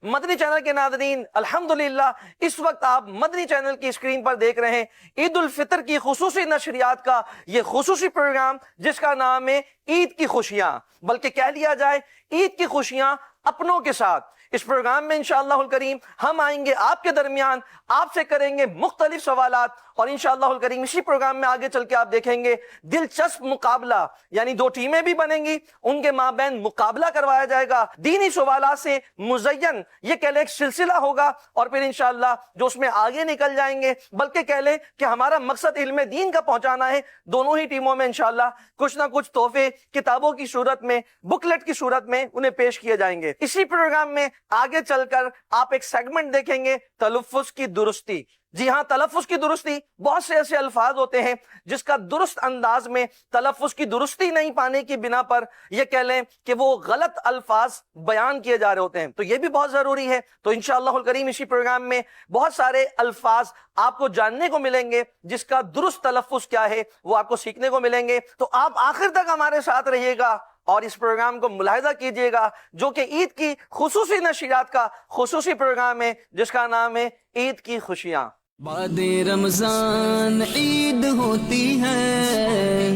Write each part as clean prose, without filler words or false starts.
مدنی channel کے ناظرین، الحمدللہ اس وقت آپ مدنی چینل کی اسکرین پر دیکھ رہے ہیں عید الفطر کی خصوصی نشریات کا یہ خصوصی پروگرام، جس کا نام ہے عید کی خوشیاں، بلکہ کہہ لیا جائے عید کی خوشیاں اپنوں کے ساتھ۔ اس پروگرام میں انشاءاللہ الکریم ہم آئیں گے آپ کے درمیان، آپ سے کریں گے مختلف سوالات، اور انشاءاللہ الکریم اسی پروگرام میں آگے چل کے آپ دیکھیں گے دلچسپ مقابلہ، یعنی دو ٹیمیں بھی بنیں گی، ان کے مابین مقابلہ کروایا جائے گا دینی سوالات سے مزین، یہ کہہ لیں ایک سلسلہ ہوگا، اور پھر انشاءاللہ جو اس میں آگے نکل جائیں گے، بلکہ کہہ لیں کہ ہمارا مقصد علم دین کا پہنچانا ہے، دونوں ہی ٹیموں میں انشاءاللہ کچھ نہ کچھ تحفے کتابوں کی صورت میں، بکلیٹ کی صورت میں انہیں پیش کیے جائیں گے۔ اسی پروگرام میں آگے چل کر آپ ایک سیگمنٹ دیکھیں گے تلفظ کی درستی۔ جی ہاں، تلفظ کی درستی، بہت سے ایسے الفاظ ہوتے ہیں جس کا درست انداز میں تلفظ کی درستی نہیں پانے کی بنا پر یہ کہہ لیں کہ وہ غلط الفاظ بیان کیے جا رہے ہوتے ہیں، تو یہ بھی بہت ضروری ہے۔ تو انشاءاللہ الکریم اسی پروگرام میں بہت سارے الفاظ آپ کو جاننے کو ملیں گے جس کا درست تلفظ کیا ہے وہ آپ کو سیکھنے کو ملیں گے۔ تو آپ آخر تک ہمارے ساتھ رہیے گا اور اس پروگرام کو ملاحظہ کیجئے گا، جو کہ عید کی خصوصی نشریات کا خصوصی پروگرام ہے جس کا نام ہے عید کی خوشیاں۔ بعد رمضان عید ہوتی ہے،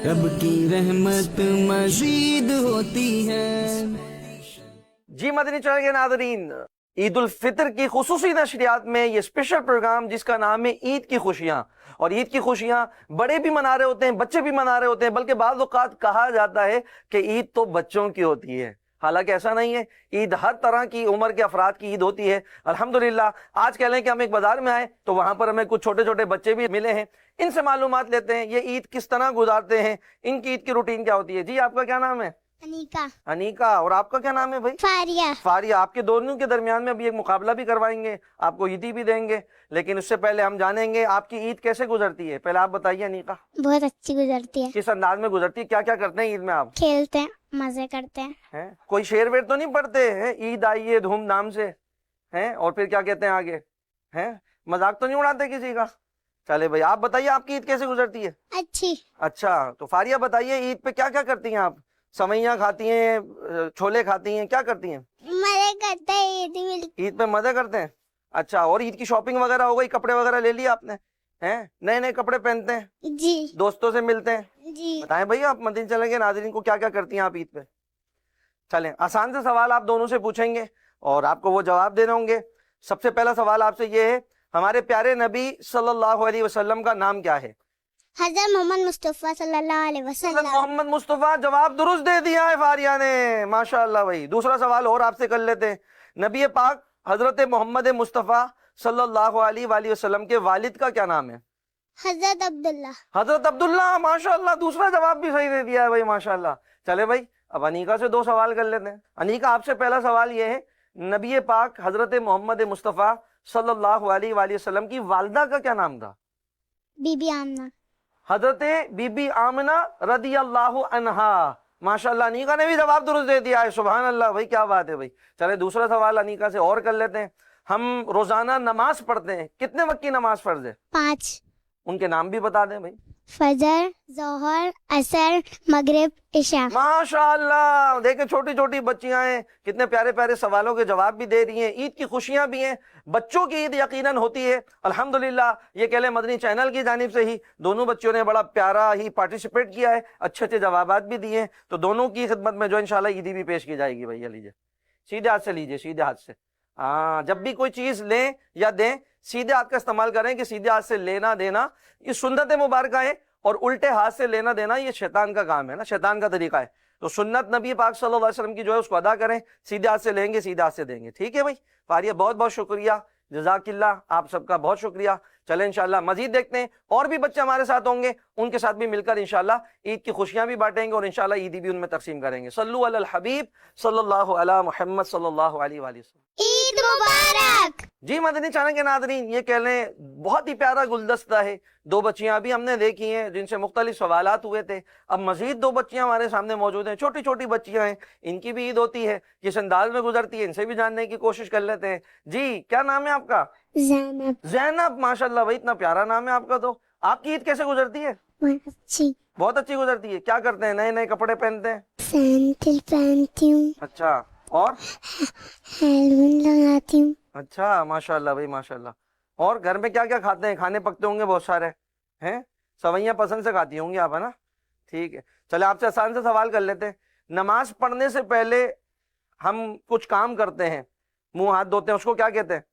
رب کی رحمت مزید ہوتی ہے۔ جی مدنی چینل کے ناظرین، عید الفطر کی خصوصی نشریات میں یہ اسپیشل پروگرام جس کا نام ہے عید کی خوشیاں، اور عید کی خوشیاں بڑے بھی منا رہے ہوتے ہیں، بچے بھی منا رہے ہوتے ہیں، بلکہ بعض اوقات کہا جاتا ہے کہ عید تو بچوں کی ہوتی ہے، حالانکہ ایسا نہیں ہے، عید ہر طرح کی عمر کے افراد کی عید ہوتی ہے۔ الحمدللہ آج کہہ لیں کہ ہم ایک بازار میں آئے تو وہاں پر ہمیں کچھ چھوٹے چھوٹے بچے بھی ملے ہیں، ان سے معلومات لیتے ہیں یہ عید کس طرح گزارتے ہیں، ان کی عید کی روٹین کیا ہوتی ہے۔ جی آپ کا کیا نام ہے؟ انیکا۔ انیکا، اور آپ کا کیا نام ہے بھائی؟ فاریہ۔ فاریہ۔ آپ کے دونوں کے درمیان میں ابھی ایک مقابلہ بھی کروائیں گے، آپ کو عیدی بھی دیں گے، لیکن اس سے پہلے ہم جانیں گے آپ کی عید کیسے گزرتی ہے۔ پہلے آپ بتائیے انیکا، بہت اچھی گزرتی ہے، کس انداز میں گزرتی ہے، کیا کیا کرتے ہیں عید میں آپ؟ کھیلتے ہیں، مزے کرتے ہیں۔ ہیں کوئی شعر ویر تو نہیں پڑھتے ہیں عید آئی ہے دھوم دھام سے، ہیں اور پھر کیا کہتے ہیں آگے، ہیں مذاق تو نہیں اڑاتے کسی کا؟ چلے بھائی آپ بتائیے آپ کی عید کیسے گزرتی ہے؟ اچھی۔ اچھا، تو فاریہ بتائیے عید پہ کیا کیا کرتی ہیں آپ؟ سوئیاں کھاتی ہیں، چھولے کھاتی ہیں، کیا کرتی ہیں؟ مزے کرتے ہیں، عید مل۔ عید پہ مزے کرتے ہیں۔ اچھا، اور عید کی شاپنگ وغیرہ ہو گئی، کپڑے وغیرہ لے لیے آپ نے؟ ہیں نئے نئے کپڑے پہنتے ہیں، جی دوستوں سے ملتے ہیں؟ جی۔ بتائیں بھئی آپ مدنی چینل کے ناظرین کو کیا کیا کرتی ہیں آپ عید پہ؟ چلیں آسان سے سوال آپ دونوں سے پوچھیں گے اور آپ کو وہ جواب دینے ہوں گے۔ سب سے پہلا سوال آپ سے یہ ہے، ہمارے پیارے نبی صلی اللہ علیہ وسلم کا نام کیا ہے؟ حضرت محمد مصطفیٰ صلی اللہ علیہ حضرت وسلم۔ محمد مصطفیٰ، جواب درست دے دیا ہے فاریہ نے، ماشاءاللہ بھائی۔ دوسرا سوال اور آپ سے کر لیتے ہیں، نبی پاک حضرت محمد مصطفیٰ صلی اللہ علیہ وآلہ وسلم کے والد کا کیا نام ہے؟ حضرت عبداللہ۔ حضرت عبداللہ، ماشاءاللہ، دوسرا جواب بھی صحیح دے دیا ہے بھائی، ماشاءاللہ۔ چلے بھائی اب انیکا سے دو سوال کر لیتے ہیں۔ انیکا آپ سے پہلا سوال یہ ہے، نبی پاک حضرت محمد مصطفیٰ صلی اللہ علیہ وآلہ وسلم کی والدہ کا کیا نام تھا؟ بی بی آمنہ۔ حضرت بی بی آمنہ رضی اللہ عنہا، ماشاءاللہ انیکا نے بھی جواب درست دے دیا ہے، سبحان اللہ بھائی، کیا بات ہے بھائی۔ چلے دوسرا سوال انیکا سے اور کر لیتے ہیں، ہم روزانہ نماز پڑھتے ہیں، کتنے وقت کی نماز فرض ہے؟ 5، ان کے نام بھی بتا دیں بھائی۔ فجر، ظہر، عصر، مغرب، عشاء۔ ماشاءاللہ، دیکھیں چھوٹی چھوٹی بچیاں ہیں، کتنے پیارے پیارے سوالوں کے جواب بھی دے رہی ہیں، عید کی خوشیاں بھی ہیں، بچوں کی عید یقیناً ہوتی ہے الحمدللہ۔ یہ کہہ لیں مدنی چینل کی جانب سے ہی دونوں بچوں نے بڑا پیارا ہی پارٹیسپیٹ کیا ہے، اچھے اچھے جوابات بھی دیے ہیں، تو دونوں کی خدمت میں جو انشاءاللہ عیدی بھی پیش کی جائے گی بھائی۔ لیجیے سیدھے ہاتھ سے لیجیے، سیدھے ہاتھ سے، ہاں جب بھی کوئی چیز لیں یا دیں سیدھے ہاتھ کا استعمال کریں، کہ سیدھے ہاتھ سے لینا دینا یہ سنت مبارکہ ہے، اور الٹے ہاتھ سے لینا دینا یہ شیطان کا کام ہے نا، شیطان کا طریقہ ہے۔ تو سنت نبی پاک صلی اللہ علیہ وسلم کی جو ہے اس کو ادا کریں، سیدھے ہاتھ سے لیں گے سیدھے ہاتھ سے دیں گے، ٹھیک ہے بھائی۔ فاریہ بہت بہت شکریہ، جزاک اللہ، آپ سب کا بہت شکریہ۔ چلیں انشاءاللہ مزید دیکھتے ہیں، اور بھی بچے ہمارے ساتھ ہوں گے، ان کے ساتھ بھی مل کر انشاءاللہ عید کی خوشیاں بھی بانٹیں گے، اور انشاءاللہ عیدی بھی ان میں تقسیم کریں گے۔ صلو علی الحبیب صلی اللہ علی محمد صلی اللہ علیہ وآلہ وسلم۔ عید مبارک۔ جی مدنی چینل کے ناظرین، یہ کہہ لیں بہت ہی پیارا گلدستہ ہے، دو بچیاں ابھی ہم نے دیکھی ہیں جن سے مختلف سوالات ہوئے تھے، اب مزید دو بچیاں ہمارے سامنے موجود ہیں، چھوٹی چھوٹی بچیاں ہیں، ان کی بھی عید ہوتی ہے، کس انداز میں گزرتی ہے ان سے بھی جاننے کی کوشش کر لیتے ہیں۔ جی کیا نام ہے آپ کا؟ زینب۔ زینب، ماشاءاللہ بھائی اتنا پیارا نام ہے آپ کا، تو آپ کی عید کیسے گزرتی ہے؟ بہت اچھی۔ بہت اچھی گزرتی ہے، کیا کرتے ہیں؟ نئے نئے کپڑے پہنتے ہیں؟ سینڈل پہنتی ہوں۔ اچھا، اور हेलमेट लगाती हूँ। अच्छा, माशाल्लाह भाई माशाल्लाह। और घर में क्या क्या खाते हैं? खाने पकते होंगे बहुत सारे हैं, सवैयां पसंद से खाती होंगी आप, है ना? ठीक है, चले आपसे आसान से सवाल कर लेते हैं। नमाज पढ़ने से पहले हम कुछ काम करते हैं, मुंह हाथ धोते हैं, उसको क्या कहते हैं?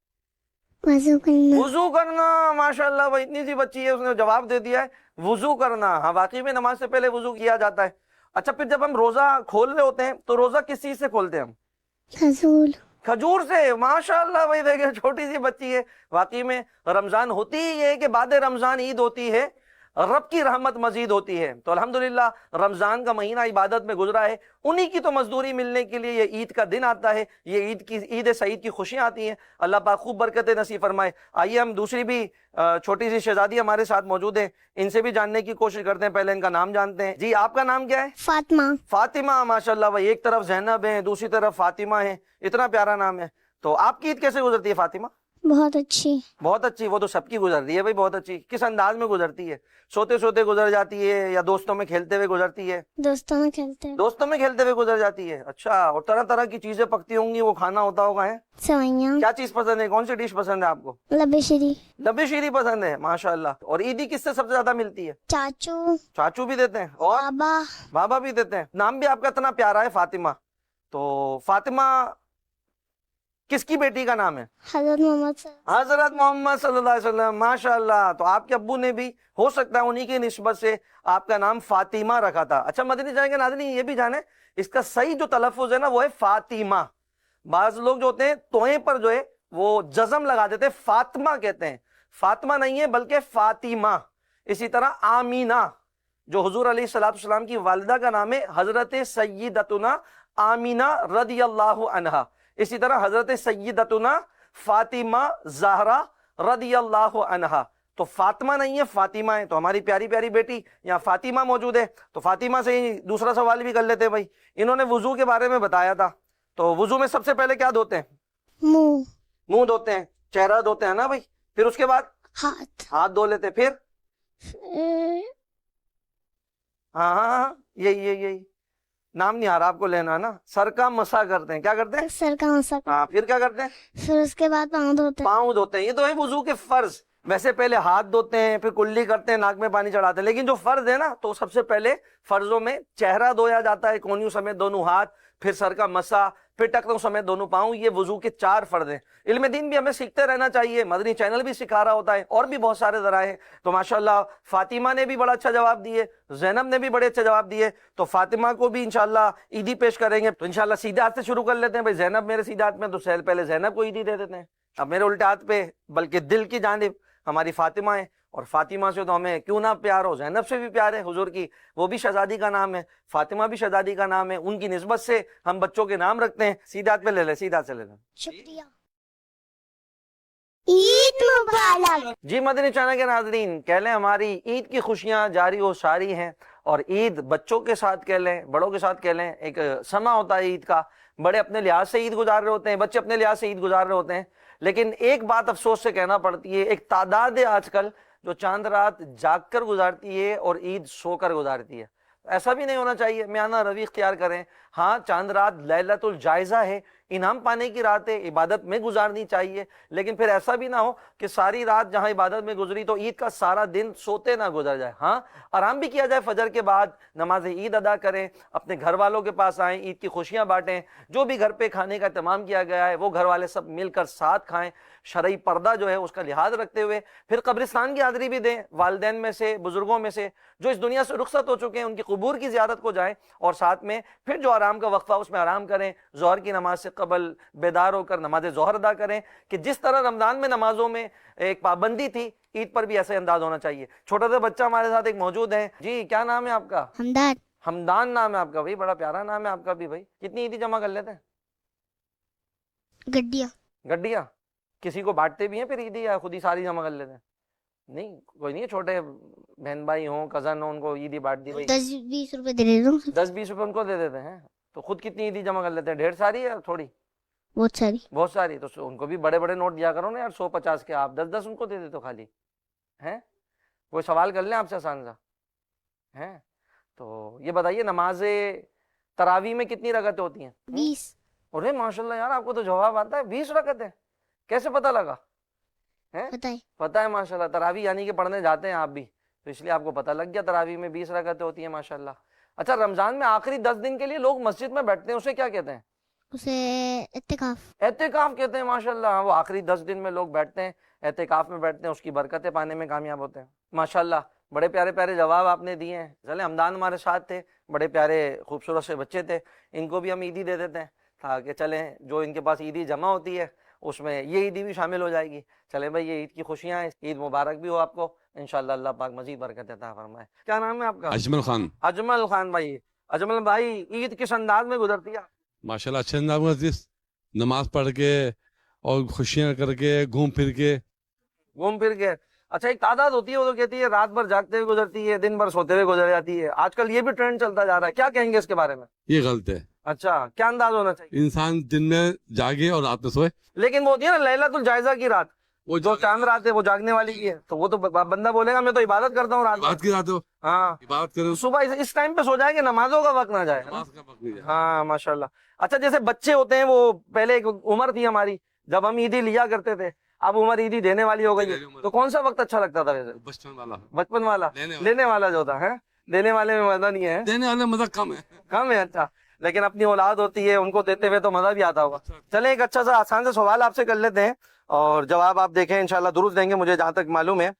वजू करना। वुजू करना। माशाल्लाह भाई, इतनी सी बच्ची है, उसने जवाब दे दिया है, वुजू करना। हाँ, वाकई में नमाज से पहले वुजू किया जाता है। अच्छा, फिर जब हम रोजा खोल रहे होते हैं तो रोजा किस चीज से खोलते हैं हम? खजूर। खजूर से। माशाल्लाह भाई, देखिए छोटी सी बच्ची है। वाकई में रमजान होती ही ये है कि बाद रमजान ईद होती है, रब की रहमत मजीद होती है। तो अल्हम्दुलिल्लाह रमजान का महीना इबादत में गुजरा है, उन्हीं की तो मजदूरी मिलने के लिए ये ईद का दिन आता है, ये ईद सईद की खुशियां आती हैं। अल्लाह पाक खूब बरकतें नसीब फरमाए। आइए हम दूसरी भी छोटी सी शहजादी हमारे साथ मौजूद है, इनसे भी जानने की कोशिश करते हैं। पहले इनका नाम जानते हैं। जी, आपका नाम क्या है? फातिमा। फातिमा। माशाल्लाह भाई, एक तरफ ज़ैनब है, दूसरी तरफ फातिमा है, इतना प्यारा नाम है। तो आपकी ईद कैसे गुजरती है फातिमा? बहुत अच्छी। बहुत अच्छी। वो तो सबकी गुजर रही है भाई, बहुत अच्छी। किस अंदाज में गुजरती है? सोते सोते गुजर जाती है या दोस्तों में खेलते हुए गुजरती है? दोस्तों में खेलते हैं। दोस्तों में खेलते हुए गुजर जाती है। अच्छा, और तरह तरह की चीजें पकती होंगी, वो खाना होता होगा है? सवैयां। क्या चीज पसंद है? कौन सी डिश पसंद है आपको? लबेशरी। लबी शीरी पसंद है, माशाल्लाह। और ईदी किससे सबसे ज्यादा मिलती है? चाचू। चाचू भी देते हैं और बाबा। बाबा भी देते हैं। नाम भी आपका इतना प्यारा है, फातिमा। तो फातिमा किसकी बेटी का नाम है? हजरत मोहम्मद हजरत मोहम्मद सल्लल्लाहु अलैहि वसल्लम। माशाल्लाह। तो आपके अब्बू ने भी हो सकता है उन्हीं की निस्बत से आपका नाम फातिमा रखा था। अच्छा, मदनी जाएंगे नाज़रीन, ये भी जाने इसका सही जो तलफ़ुज़ है ना, वो है फातिमा। बाज लोग जो होते हैं तोए पर जो है वो जज़म लगा देते हैं, फातिमा कहते हैं। फातिमा नहीं है बल्कि फातिमा। इसी तरह आमीना, जो हुजूर अलैहिस्सलाम की वालिदा का नाम है, हजरत सय्यदतुना आमीना रदियल्लाहु अन्हा। इसी तरह हजरत सय्यदतुना फातिमा ज़हरा रदियल्लाहु अन्हा। तो फातिमा नहीं है, फातिमा है। तो हमारी प्यारी प्यारी बेटी यहाँ फातिमा मौजूद है। तो फातिमा से ही दूसरा सवाल भी कर लेते हैं भाई। इन्होंने वुजू के बारे में बताया था, तो वुजू में सबसे पहले क्या धोते हैं? मुंह। मुंह धोते हैं, चेहरा धोते हैं ना भाई, फिर उसके बाद हाथ। हाथ धो लेते हैं, फिर हाँ हाँ हाँ, यही नाम नहीं आ रहा आपको लेना ना। सर का मसा करते हैं। क्या करते हैं? सर का मसा। हाँ, फिर क्या करते हैं? फिर उसके बाद पाँव धोते हैं। पाँव धोते हैं। ये तो है वुजू के फर्ज। वैसे पहले हाथ धोते हैं, फिर कुल्ली करते हैं, नाक में पानी चढ़ाते हैं, लेकिन जो फर्ज है ना, तो सबसे पहले फर्जों में चेहरा धोया जाता है, कोहनियों समेत दोनों हाथ, फिर सर का मसा, फिर टखनों समेत दोनों पाँव। ये वुजू के 4 फर्ज हैं। इल्म दीन भी हमें सीखते रहना चाहिए, मदनी चैनल भी सिखा रहा होता है, और भी बहुत सारे जराए हैं। तो माशाल्लाह फातिमा ने भी बड़ा अच्छा जवाब दिए, ज़ैनब ने भी बड़े अच्छे जवाब दिए। तो फातिमा को भी इंशाल्लाह ईदी पेश करेंगे। तो इंशाल्लाह सीधे हाथ से शुरू कर लेते हैं भाई। ज़ैनब मेरे सीधे हाथ में, तो पहले ज़ैनब को ईदी दे देते हैं। अब मेरे उल्टे हाथ पे, बल्कि दिल की जानिब हमारी फातिमा है, और फातिमा से तो हमें क्यों ना प्यार हो, ज़ैनब से भी प्यार है हुजूर की, वो भी शहजादी का नाम है, फातिमा भी शहजादी का नाम है। उनकी निस्बत से हम बच्चों के नाम रखते हैं। सीधा हाथ पे ले ले, सीधा हाथ से ले ले। शुक्रिया। ईद मुबारक। जी मदनी चैनल के नाज़रीन, कह लें हमारी ईद की खुशियां जारी और सारी हैं। और ईद बच्चों के साथ कह लें, बड़ों के साथ कह लें, एक समा होता है ईद का। बड़े अपने लिहाज से ईद गुजार रहे होते हैं, बच्चे अपने लिहाज से ईद गुजार रहे होते हैं। लेकिन एक बात अफसोस से कहना पड़ती है, एक तादाद है आजकल जो चांद रात जाग कर गुजारती है और ईद सोकर गुजारती है। ऐसा भी नहीं होना चाहिए, मियाना रवि इख्तियार करें। हाँ, चांद रात लैलतुल जायज़ा है, इनाम पाने की रात है, इबादत में गुजारनी चाहिए। लेकिन फिर ऐसा भी ना हो कि सारी रात जहां इबादत में गुजरी तो ईद का सारा दिन सोते ना गुजर जाए। हाँ, आराम भी किया जाए, फजर के बाद नमाज ईद अदा करें, अपने घर वालों के पास आएँ, ईद की खुशियां बांटें। जो भी घर पे खाने का इंतजाम किया गया है वो घर वाले सब मिलकर साथ खाएं, शरई पर्दा जो है उसका लिहाज रखते हुए। फिर कब्रिस्तान की हाज़िरी भी दें, वालिदैन में से, बुजुर्गों में से जो इस दुनिया से रुखसत हो चुके हैं, उनकी कबूर की ज़ियारत को जाएं, और साथ में फिर जो आराम का वक्फा उसमें आराम करें। ज़ोहर की नमाज से कबल बेदार होकर नमाज ज़ोहर अदा करें, कि जिस तरह रमज़ान में नमाजों में एक पाबंदी थी, ईद पर भी ऐसे अंदाज होना चाहिए। छोटा सा बच्चा हमारे साथ एक मौजूद है। जी, क्या नाम है आपका? हमदान। हमदान नाम है आपका भाई, बड़ा प्यारा नाम है आपका भी भाई। कितनी ईदी जमा कर लेते हैं? गड्डिया। गड्डिया। किसी को बांटते भी हैं फिर ईदी, या खुद ही सारी जमा कर लेते हैं? नहीं, कोई नहीं है, छोटे बहन भाई हों, कजन हो, उनको ईदी बांट दी भाई, 10-20 रुपए दे दो। 10-20 रुपए उनको दे देते हैं। तो खुद कितनी ईदी जमा कर लेते हैं? ढेर सारी या थोड़ी? बहुत सारी। बहुत सारी। तो उनको भी बड़े बड़े नोट दिया करो ना यार, 100-50 के। आप 10-10 उनको दे देते हो खाली, हैं? कोई सवाल कर लें आपसे आसान सा, हैं? तो ये बताइए, नमाज तरावी में कितनी रकअतें होती हैं? 20। अरे माशाल्लाह यार, आपको तो जवाब आता है। 20 रकत है, कैसे पता लगा? है बताइए। पता है माशाल्लाह। तरावी यानी कि पढ़ने जाते हैं आप भी, तो इसलिए आपको पता लग गया तरावी में 20 रकतें होती है माशाल्लाह। अच्छा, रमजान में आखिरी 10 दिन के लिए लोग मस्जिद में बैठते हैं, उसे क्या कहते हैं? उसे इत्तिकाफ। एहतिकाफ कहते हैं माशाल्लाह। वो आखिरी 10 दिन में लोग बैठते हैं, एहतिकाफ में बैठते हैं, उसकी बरकतें पाने में कामयाब होते हैं माशाल्लाह। बड़े प्यारे प्यारे जवाब आपने दिए हैं। चले, हमदान हमारे साथ थे, बड़े प्यारे खूबसूरत से बच्चे थे, इनको भी हम ईदी दे देते हैं ताकि चलें जो इनके पास ईदी जमा होती है उसमें ये ईदी भी शामिल हो जाएगी। चले भाई, ये ईद की खुशियाँ हैं, ईद मुबारक भी हो आपको, इंशाल्लाह अल्लाह पाक मजीद बरकत अता फरमाए। क्या नाम है आपका? अजमल खान। अजमल खान भाई। अजमल भाई, ईद किस अंदाज में गुजरती है? माशाल्लाह अच्छे अंदाज में, नमाज पढ़ के और खुशियाँ करके, घूम फिर के। घूम फिर के। अच्छा, एक तादाद होती है वो तो कहती है रात भर जागते हुए गुजरती है, दिन भर सोते हुए गुजर जाती है। आजकल ये भी ट्रेंड चलता जा रहा है, क्या कहेंगे इसके बारे में? ये गलत है। अच्छा, क्या अंदाज होना चाहिए? इंसान दिन में जागे और रात में सोए। लेकिन वो होती है ना लैलतुल जायजा की रात, वो जो चांद रात है वो जागने वाली की है, तो वो तो बंदा बोलेगा मैं तो इबादत करता हूँ रात बात भर। की रात हो, हाँ, इबादत करो। सुबह इस टाइम पे सो जाएंगे, नमाजों का वक्त ना जाए। नमाज का वक्त नहीं है। हाँ माशाल्लाह। अच्छा, जैसे बच्चे होते हैं, वो पहले एक उम्र थी हमारी जब हम ईदी लिया करते थे, अब उम्र ईदी देने वाली हो गई है, तो कौन सा वक्त अच्छा लगता था वैसे? बचपन वाला। बचपन वाला। लेने वाला जो था है, देने वाले में मजा नहीं है, देने वाले मजा कम है। कम है। अच्छा, लेकिन अपनी औलाद होती है, उनको देते हुए तो मजा भी आता होगा। चले, एक अच्छा सा आसान सा सवाल आपसे कर लेते हैं और जवाब आप देखें, इंशाल्लाह दुरुस्त देंगे। मुझे जहां तक मालूम है,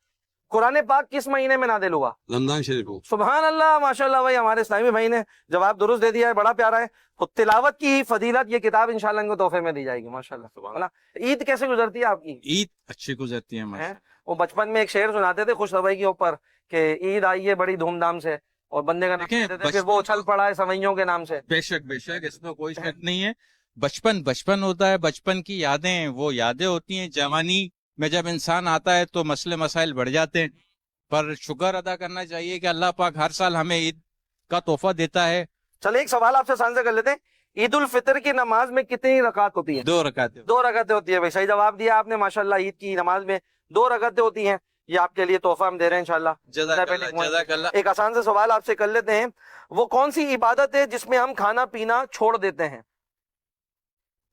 कुरान पाक किस महीने में नादिल हुआ? रमजान शरीफ को। सुभान अल्लाह, माशाल्लाह भाई, हमारे इस्लामी भाई ने जवाब दुरुस्त दे दिया है, बड़ा प्यारा है। तो तिलावत की फजीलत, ये किताब इंशाल्लाह इनको तोहफे में दी जाएगी माशाल्लाह। ईद कैसे गुजरती है आपकी? ईद अच्छी गुजरती है हैं? वो बचपन में एक शेर सुनाते थे खुश रवई के ऊपर कि ईद आई है बड़ी धूमधाम से, और बंदे का नाम देखें, लेते थे कि वो उछल पड़ा है सवैयों के नाम से। बेशक बेशक, इसमें कोई शक नहीं है। बचपन बचपन होता है, बचपन की यादें वो यादें होती हैं। जवानी में जब इंसान आता है तो मसले मसाइल बढ़ जाते हैं, पर शुक्र अदा करना चाहिए कि अल्लाह पाक हर साल हमें ईद का तोहफा देता है। चले, एक सवाल आपसे सांझा कर लेते हैं। ईद उल फितर की नमाज में कितनी रकात होती है? 2 रकातें। 2 रकातें होती है भाई, सही जवाब दिया आपने माशाल्लाह। ईद की नमाज में 2 रकातें होती हैं, ये आपके लिए तोहफा हम दे रहे हैं इंशाल्लाह। जज़ाकल्लाह। एक आसान से सवाल आपसे कर लेते हैं, वो कौन सी इबादत है जिसमें हम खाना पीना छोड़ देते हैं?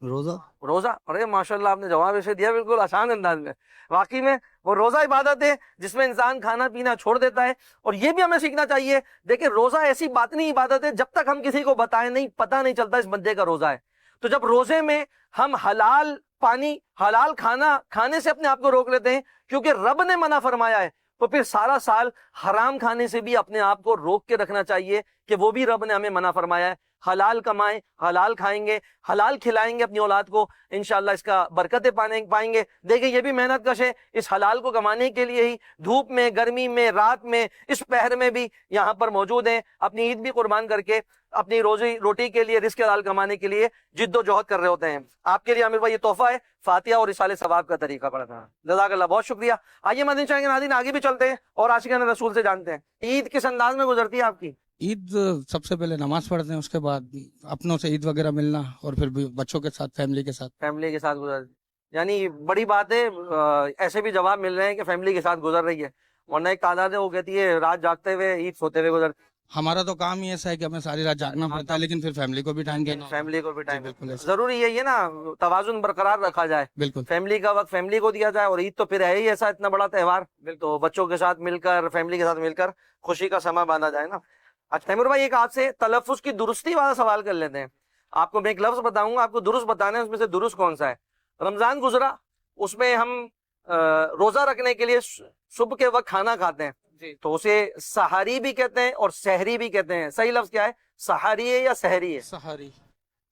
रोजा। रोजा। अरे माशाल्लाह, आपने जवाब ऐसे दिया बिल्कुल आसान अंदाज में। वाकई में वो रोजा इबादत है जिसमें इंसान खाना पीना छोड़ देता है, और ये भी हमें सीखना चाहिए। देखिए, रोजा ऐसी बातनी इबादत है, जब तक हम किसी को बताएं नहीं, पता नहीं चलता इस बंदे का रोजा है। तो जब रोजे में हम हलाल पानी, हलाल खाना खाने से अपने आप को रोक लेते हैं, क्योंकि रब ने मना फरमाया है, तो फिर सारा साल हराम खाने से भी अपने आप को रोक के रखना चाहिए कि वो भी रब ने हमें मना फरमाया है। हलाल कमाएं, हलाल खाएंगे, हलाल खिलाएंगे अपनी औलाद को, इंशाल्लाह इसका बरकतें पाएंगे। देखिए, ये भी मेहनत कश है, इस हलाल को कमाने के लिए ही धूप में, गर्मी में, रात में, इस पहर में भी यहाँ पर मौजूद हैं, अपनी ईद भी कुर्बान करके अपनी रोजी रोटी के लिए, रिस्क हलाल कमाने के लिए जिद्दोजहद कर रहे होते हैं। आपके लिए आमिर भाई ये तोहफा है, फातिहा और रिसाले सवाब का तरीका पढ़ना। जज़ाकल्लाह, बहुत शुक्रिया। आइए मदीना चैनल के नाज़रीन, आगे भी चलते हैं और आशिकान रसूल से जानते हैं ईद किस अंदाज में गुजरती है आपकी? ईद सबसे पहले नमाज पढ़ते हैं, उसके बाद अपनों से ईद वगैरह मिलना, और फिर भी बच्चों के साथ, फैमिली के साथ। फैमिली के साथ गुजर, यानी बड़ी बात है। ऐसे भी जवाब मिल रहे हैं कि फैमिली के साथ गुजर रही है, वरना एक तादाद है वो कहती है रात जागते हुए ईद सोते हुए गुजर। हमारा तो काम ही ऐसा है कि हमें सारी रात जागना पड़ता है, लेकिन फिर फैमिली को भी टाइम देना। फैमिली को भी टाइम, बिल्कुल ऐसा। जरूरी यही है ना, तवाजुन बरकरार रखा जाए, बिल्कुल। फैमिली का वक्त फैमिली को दिया जाए, और ईद तो फिर है ही ऐसा इतना बड़ा त्योहार, तो बच्चों के साथ मिलकर, फैमिली के साथ मिलकर खुशी का समा बांधा जाए ना। अच्छा तैमूर भाई, एक आपसे तलफ्फुज की दुरुस्ती वाला सवाल कर लेते हैं। आपको मैं एक लफ्ज बताऊंगा, आपको दुरुस्त बताना है उसमें से दुरुस्त कौन सा है। रमजान गुजरा, उसमें हम रोजा रखने के लिए सुबह के वक्त खाना खाते हैं, तो उसे सहारी भी कहते हैं और सहरी भी कहते हैं। सही लफ्ज क्या है, सहारी है या सहरी है? सहारी।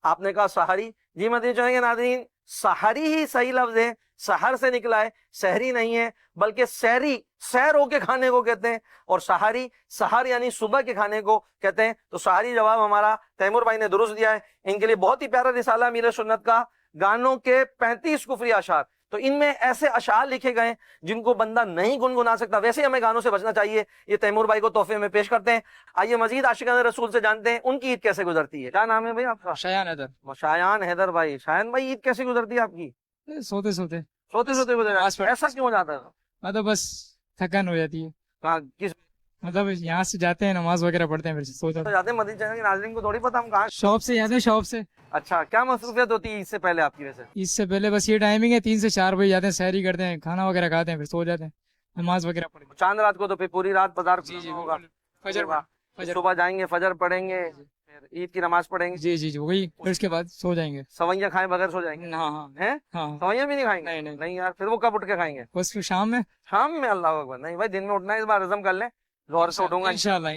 आपने कहा सहारी। जी मदीना चाहेंगे नाज़रीन, सहारी ही सही लफ्ज है, सहर से निकला है, सहरी नहीं है, बल्कि सहरी सैर होके खाने को कहते हैं, और सहारी सहर यानी सुबह के खाने को कहते हैं। तो सहारी जवाब हमारा तैमूर भाई ने दुरुस्त दिया है। इनके लिए बहुत ही प्यारा रिसाला मीर सुन्नत का, गानों के 35 कुफरी अशार, तो इनमें ऐसे अशार लिखे गए जिनको बंदा नहीं गुनगुना सकता। वैसे हमें गानों से बचना चाहिए, ये तैमूर भाई को तोहफे में पेश करते हैं। आइए मजीद आशिकान रसूल से जानते हैं उनकी ईद कैसे गुजरती है। क्या नाम है भाई आपका? शायान हैदर। शायान हैदर भाई। शायान भाई, ईद कैसे गुजरती है आपकी? सोते सोते। सोते सोते गुजर, ऐसा क्यों हो जाता है? मैं तो बस थकान हो जाती है। कहाँ, किस मतलब यहाँ से जाते हैं नमाज वगैरह पढ़ते हैं फिर सो तो जाते जाते हैं मदनी चैनल के नाज़रीन को थोड़ी पता हम कहाँ। हैं। शॉप से जाते हैं, शॉप से। अच्छा, क्या मसरूफियत होती है इससे पहले आपकी वैसे? इससे पहले बस ये टाइमिंग है, 3 से 4 बजे जाते हैं, सहरी करते हैं, खाना वगैरह खाते हैं, फिर सो जाते हैं, नमाज वगैरह पढ़ के। चांद रात को तो फिर पूरी रात बाजार जी जी खुला होगा। बिल्कुल। फजर वाह। फजर सुबह जाएंगे, फजर पढ़ेंगे, फिर ईद की नमाज पढ़ेंगे, जी जी जी वही, फिर उसके बाद सो जाएंगे। सवैयां खाए बगैर सो जाएंगे? हाँ हाँ हैं? हाँ। सवैयां भी नहीं खाएंगे? नहीं, नहीं। नहीं यार, फिर वो कब उठ के खाएंगे? बस फिर शाम में शाम में? अल्लाह अकबर। नहीं भाई, दिन में उठना है, इस बार हजम कर लें। जोहर से उठूंगा, इंशाल्लाह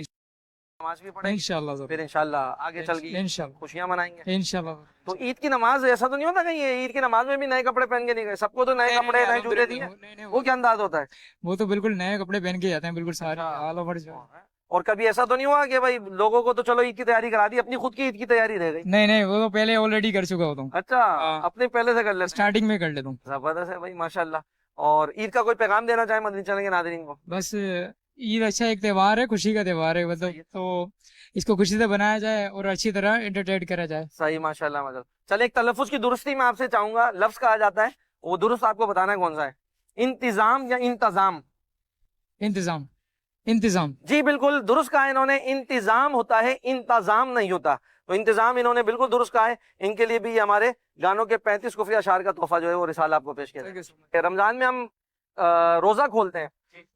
नमाज भी पढ़ेंगे, इंशाल्लाह फिर इंशाल्लाह आगे चल के इंशाल्लाह खुशियां मनाएंगे। इंशाल्लाह। तो ईद की नमाज ऐसा तो नहीं होता कहीं ये ईद की नमाज में भी नए कपड़े पहन के नहीं गए? सबको तो नए कपड़े नए जूते दिए, नहीं, वो क्या अंदाज होता है? वो तो बिल्कुल नए कपड़े पहन के जाते हैं, बिल्कुल सारे अच्छा। ऑल ओवर जो। और कभी ऐसा तो नहीं हुआ कि भाई लोगों को तो चलो ईद की तैयारी करा दी, अपनी खुद की ईद की तैयारी रह गई? नहीं नहीं, वो तो पहले ऑलरेडी कर चुका होता हूँ, अच्छा, हाँ। अपने पहले से कर लेते हैं। स्टार्टिंग में कर लेता हूँ। जबरदस्त है भाई, माशाल्लाह। और ईद का कोई पैगाम देना चाहे मदनी चैनल के नाज़रीन को? बस ईद अच्छा एक त्योहार है, खुशी का त्योहार है, मतलब तो इसको खुशी से बनाया जाए और अच्छी तरह एंटरटेन करा जाए। सही, माशाल्लाह माशाल्लाह। चले, एक तलफ़ुज़ की दुरुस्ती मैं आपसे चाहूंगा। लफ्ज कहा जाता है, वो दुरुस्त आपको बताना है कौन सा है, इंतजाम या इंतजाम? इंतजाम, इंतजाम। जी बिल्कुल दुरुस्त कहा है इन्होंने, इंतजाम होता है, इंतजाम नहीं होता। तो इंतजाम इन्होंने बिल्कुल दुरुस्त कहा है। इनके लिए भी हमारे गानों के 35 कुफरी अशार का तोहफा जो है वो रिसाला आपको पेश किया जाए। रमजान में हम रोजा खोलते हैं,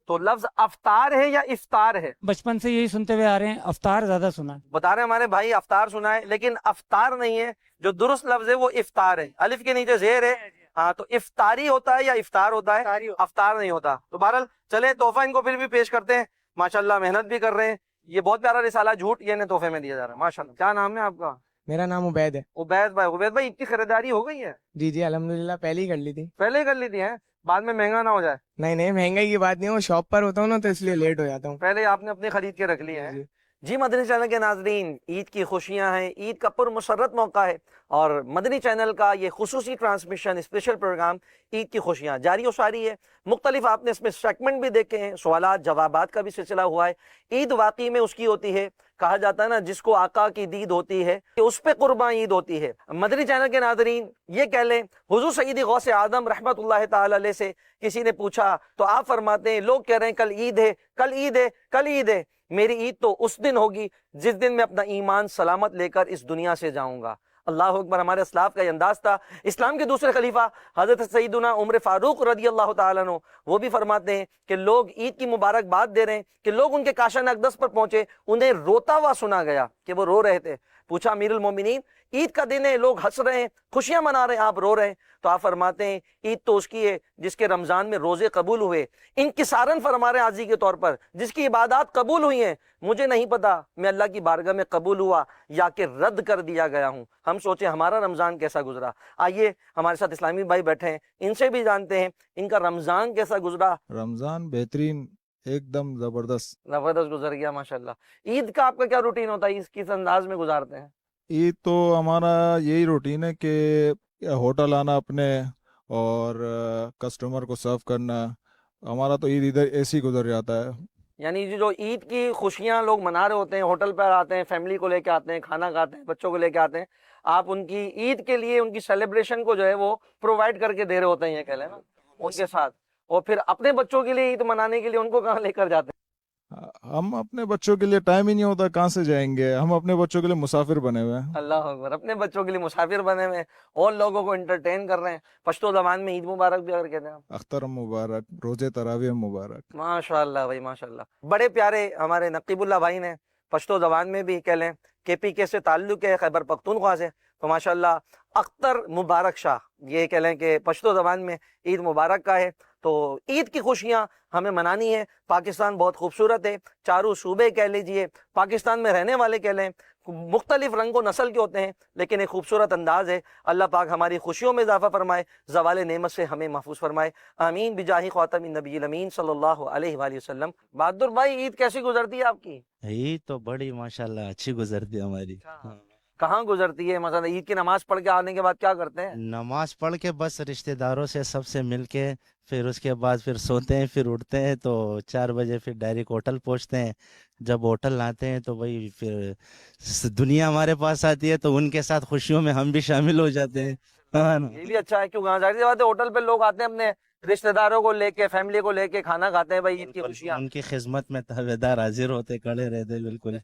तो लफ्ज अफ्तार है या इफ्तार है? बचपन से यही सुनते हुए आ रहे हैं, अफ्तार ज्यादा सुना है। बता रहे हैं हमारे भाई अफ्तार सुना है, लेकिन अफ्तार नहीं है। जो दुरुस्त लफ्ज है वो इफ्तार है, अलिफ के नीचे जेर है। हाँ, तो इफ्तारी होता है या इफ्तार होता है? अफ्तार नहीं होता। तो बहरहाल चले, तोहफा इनको फिर भी पेश करते हैं। माशाल्लाह मेहनत भी कर रहे हैं। ये बहुत प्यारा रिसाला झूठ ये इन्हें तोहफे में दिया जा रहा है, माशाल्लाह। क्या नाम है आपका? मेरा नाम उबैद है। उबैद भाई इतनी खरीदारी हो गई है? जी जी अल्हम्दुलिल्लाह, पहले ही कर ली थी। पहले ही कर ली थी है, बाद में महंगा ना हो जाए? नहीं नहीं, महंगाई की बात नहीं है, वो शॉप पर होता हूँ ना तो इसलिए लेट हो जाता हूँ। पहले आपने अपनी खरीद के रख ली है। जी मदनी चैनल के नाजरीन, ईद की खुशियां हैं, ईद का पुरमसरत मौका है, और मदनी चैनल का ये खुसूसी ट्रांसमिशन स्पेशल प्रोग्राम ईद की खुशियां जारी और सारी है। मुख्तलिफ आपने इसमें सेगमेंट भी देखे हैं, सवालात जवाबात का भी सिलसिला हुआ है। ईद वाकई में उसकी होती है, कहा जाता है ना, जिसको आका की दीद होती है कि उस पे कुर्बान ईद होती है। मदनी चैनल के नाजरीन ये कह लें, हुजूर सईद गौसे आदम रहमतुल्लाह ताला अलैह से किसी ने पूछा तो आप फरमाते हैं, लोग कह रहे हैं कल ईद है, कल ईद है, कल ईद है। मेरी ईद तो उस दिन होगी जिस दिन मैं अपना ईमान सलामत लेकर इस दुनिया से जाऊंगा। अल्लाह अकबर। हमारे अस्लाफ का ये अंदाज था। इस्लाम के दूसरे खलीफा हजरत सईदुना उमर फारूक रदी अल्लाह ताला अन्हु वो भी फरमाते हैं कि लोग ईद की मुबारकबाद दे रहे हैं कि लोग उनके काशान अक़दस पर पहुंचे, उन्हें रोता हुआ सुना गया कि वो रो रहे थे। पूछा अमीरुल मोमिनीन, ईद का दिन है, लोग हंस रहे हैं, खुशियां मना रहे हैं, आप रो रहे हैं? तो आप फरमाते हैं ईद तो उसकी है जिसके रमजान में रोजे कबूल हुए, इनकिसारन फरमा रहे आजी के तौर पर, जिसकी इबादत कबूल हुई हैं। मुझे नहीं पता मैं अल्लाह की बारगाह में कबूल हुआ या कि रद्द कर दिया गया हूँ। हम सोचे हमारा रमजान कैसा गुजरा। आइए हमारे साथ इस्लामी भाई बैठे हैं, इनसे भी जानते हैं इनका रमजान कैसा गुजरा। रमजान बेहतरीन, एकदम जबरदस्त गुजर गया माशाल्लाह। ईद का आपका क्या रूटीन होता है, किस अंदाज में गुजारते हैं? ईद तो हमारा यही रूटीन है कि होटल आना अपने और कस्टमर को सर्व करना। हमारा तो ईद इधर ऐसे ही गुजर जाता है। यानी जो ईद की खुशियां लोग मना रहे होते हैं, होटल पर आते हैं, फैमिली को लेके आते हैं, खाना खाते हैं, बच्चों को लेके आते हैं, आप उनकी ईद के लिए उनकी सेलिब्रेशन को जो है वो प्रोवाइड करके दे रहे होते हैं, ये कह लें ना, उनके साथ। और फिर अपने बच्चों के लिए ईद मनाने के लिए उनको कहाँ लेकर जाते हैं? हम अपने बच्चों के लिए टाइम ही नहीं होता, कहाँ से जाएंगे। हम अपने बच्चों के लिए मुसाफिर बने हुए हैं। अल्लाह अकबर। अपने बच्चों के लिए मुसाफिर बने हुए हैं और लोगों को एंटरटेन कर रहे हैं। पश्तो ज़बान में ईद मुबारक भी अगर कहते हैं। अख्तर मुबारक, रोजे तरावी मुबारक। माशाल्लाह भाई माशाल्लाह। बड़े प्यारे हमारे नकीबुल्लाह भाई ने पश्तो ज़बान में भी कह लें KPK से ताल्लुक़ है, खैबर पख्तूनख्वा से, तो माशाल्लाह अख्तर मुबारक शाह, ये कह लें कि पश्तो ज़बान में ईद मुबारक का है। तो ईद की खुशियाँ हमें मनानी है। पाकिस्तान बहुत खूबसूरत है, चारों सूबे कह लीजिए, पाकिस्तान में रहने वाले कह लें, मुख्तलिफ रंगो नस्ल के होते हैं, लेकिन एक खूबसूरत अंदाज है। अल्लाह पाक हमारी खुशियों में इजाफा फरमाए, ज़वाल नेमत से हमें महफूज फरमाए, आमीन बिजाही ख़ातमिन नबील अमीन सल्लल्लाहु अलैहि वसल्लम। बहादुर भाई, ईद कैसी गुजरती है आपकी? ईद तो बड़ी माशाल्लाह अच्छी गुजरती है हमारी। कहाँ गुजरती है? मतलब ईद की नमाज पढ़ के आने के बाद क्या करते हैं? नमाज पढ़ के बस रिश्तेदारों से सबसे मिल के फिर उसके बाद फिर सोते हैं, फिर उठते हैं तो 4 बजे फिर डायरेक्ट होटल पहुंचते हैं। जब होटल आते हैं तो वही फिर दुनिया हमारे पास आती है, तो उनके साथ खुशियों में हम भी शामिल हो जाते हैं। हाँ ना? ये भी अच्छा है, क्यों जाहिर सी बात है होटल पे लोग आते हैं अपने رشتہ داروں کو لے کے فیملی کو لے کے کھانا کھاتے ہیں بھائی عید کی خوشیاں. ان کی خدمت میں تابعدار حاضر ہوتے کھڑے رہتے. بالکل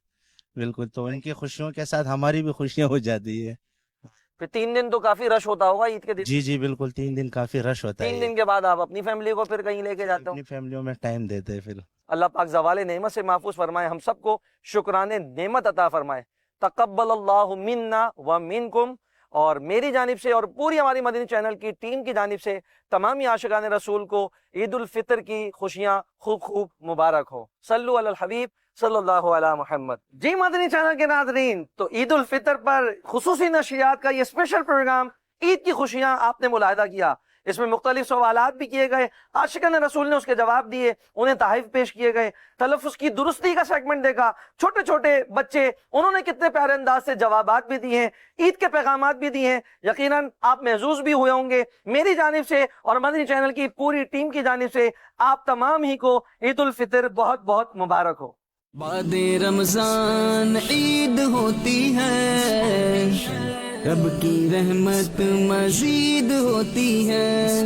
بالکل. تو ان کی خوشیوں کے ساتھ ہماری بھی خوشیاں ہو جاتی ہے. پھر 3 دن تو کافی رش ہوتا ہوگا عید کے دن. جی جی بالکل. 3 دن کافی رش ہوتا ہے. 3 دن کے بعد آپ اپنی فیملی کو پھر کہیں لے کے جاتے ہو. اپنی فیملیوں میں ٹائم دیتے ہیں. پھر اللہ پاک زوال نعمت سے محفوظ فرمائے, ہم سب کو شکران نعمت عطا فرمائے. تقبل اللہ منا و منکم. اور میری جانب سے اور پوری ہماری مدنی چینل کی ٹیم کی جانب سے تمامی عاشقان رسول کو عید الفطر کی خوشیاں خوب خوب مبارک ہو. صلو علی الحبیب صلی اللہ علی محمد. جی مدنی چینل کے ناظرین, تو عید الفطر پر خصوصی نشریات کا یہ اسپیشل پروگرام عید کی خوشیاں آپ نے ملاحظہ کیا. اس میں مختلف سوالات بھی کیے گئے, عاشقان رسول نے اس کے جواب دیے, انہیں تحائف پیش کیے گئے, تلفظ کی درستی کا سیگمنٹ دیکھا, چھوٹے چھوٹے بچے انہوں نے کتنے پیارے انداز سے جوابات بھی دیے ہیں, عید کے پیغامات بھی دیے ہیں. یقیناً آپ محظوظ بھی ہوئے ہوں گے. میری جانب سے اور مدنی چینل کی پوری ٹیم کی جانب سے آپ تمام ہی کو عید الفطر بہت بہت مبارک ہو. بعد رمضان عید ہوتی ہے, رب کی رحمت مزید ہوتی ہے.